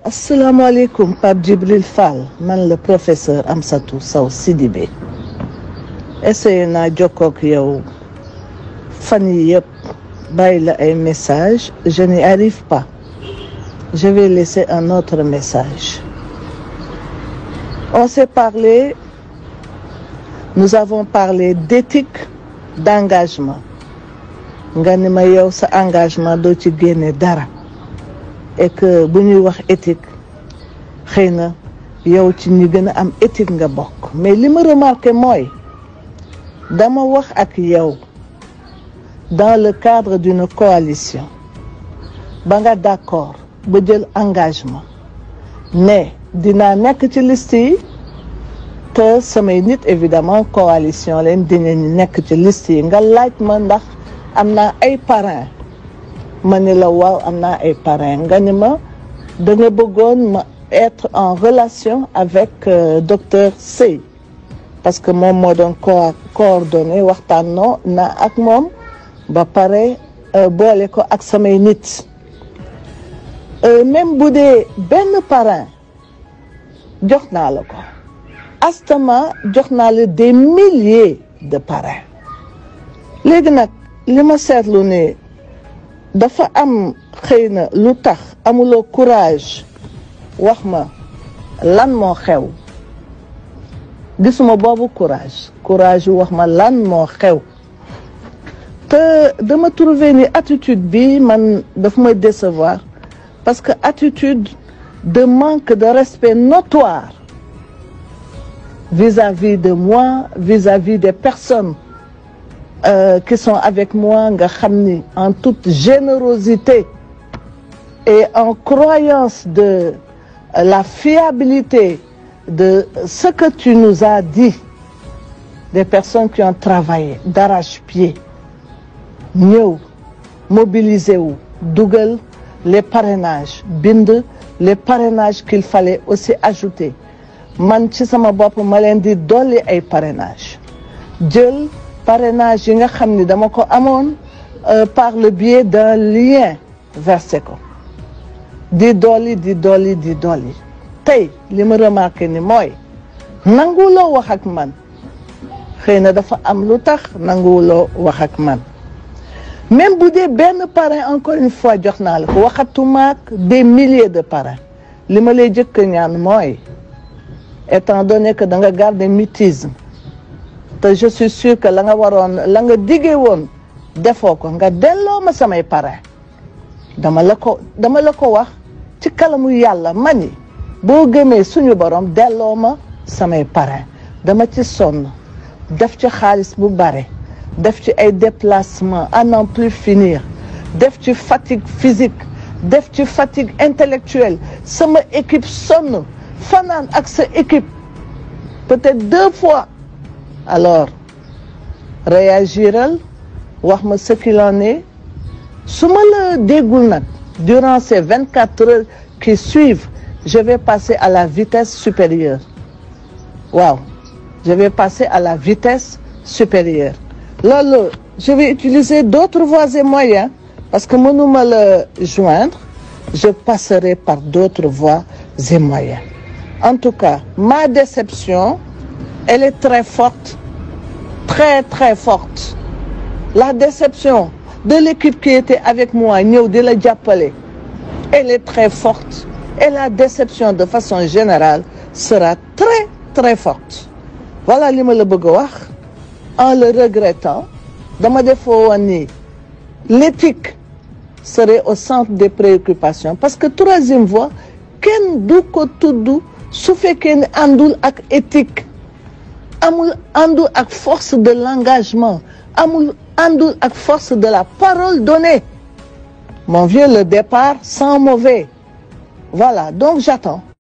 asalaamaaleykum Pape Djibril Fall man le professeur Amsatou Sow Sidibé essayé naa jokkoo ak yow fan yi yëpp bàyyi la ay message je n'y arrive pas je vais laisser un autre message. On s'est parlé, nous avons parlé d'éthique, d'engagement nga ni ma yow sa engagement doo ci génne dara et que bu ñuy wax éthique xëy na yow ci ñi gën a am éthique nga bokk mais li ma remarqué mooy dama wax ak yow dans le cadre d'une coalition ba nga d'accord ba jël engagement ne dinaa nekk ci liste yi te samay nit évidemment coalition leen dinañu nekk ci liste yi nga laaj ma ndax am naa ay parrain ma ne la waaw am naa ay parrain nga ni ma da nga bëggoon ma être en relation avec docteur Sey parce que moom moo doon coordonné waxtaanoo na ak moom ba pare boole ko ak samay nit même bu dee benn parrain jox naa la ko astama jox naa la des milliers de parrains léegi nag li ma seetlu ne dafa am xëy na lu tax amuloo courage wax ma lan moo xew gisuma boobu courage wax ma lan moo xew te dama trouver ni attitude bi man daf may décevoir parce que attitude de manque de respect notoire vis-à-vis de moi, vis-à-vis des personnes qui sont avec moi, nga xam ni en toute générosité et en croyance de la fiabilité de ce que tu nous as dit, des personnes qui ont travaillé d'arrache-pied, ñëw mobilisé wu dugal les parrainages bind les parrainages qu'il fallait aussi ajouter man ci sama bopp ma leen di dolli ay parrainage jël parrainage yi nga xam ni dama ko amoon par le biais d'un lien versé ko di dolli tey li ma remarqué ni mooy nanguwuloo wax ak man xëy na dafa am lu tax nanguwuloo wax ak man même bu dee benn parrain encore une fois jox naa la ko waxatumaak des milliers de parrains li ma lay jëkk ñaan mooy étant donné que da nga garder mutisme te je suis sûr que la nga diggee woon defoo ko nga delloo ma samay parrain dama la ko wax ci kalamu yàlla mani boo gëmee suñu borom delloo ma samay parrain dama ci sonn def ci xaalis bu bare def ci ay déplacement à n'en plus finir def ci fatigue physique def ci fatigue intellectuelle sama équipe sonn fanaan ak sa équipe peut-être 2 fois alors réagiral wax ma ce qu'il en est su ma la déggul nag durant ces 24 heures qui suivent je vais passer à la vitesse supérieure waaw je vais passer à la vitesse supérieure loolu je vais utiliser d'autres voies et moyens parce que mënuma la joindre je passerai par d'autres voies et moyens en tout cas ma déception elle est très forte très forte la déception de l'équipe qui était avec moi ñëw di la jàppale elle est très forte et la déception de façon générale sera très forte voilà li ma la bëgg a wax en le regrettant dama defoo woon ni l'éthique serait au centre des préoccupations parce que troisième voie kenn du ko tudd su fekkee ne àndul ak éthique àndul ak force de l'engagement àndul ak force de la parole donnée mon vieux le départ sent mauvais voilà donc j'attends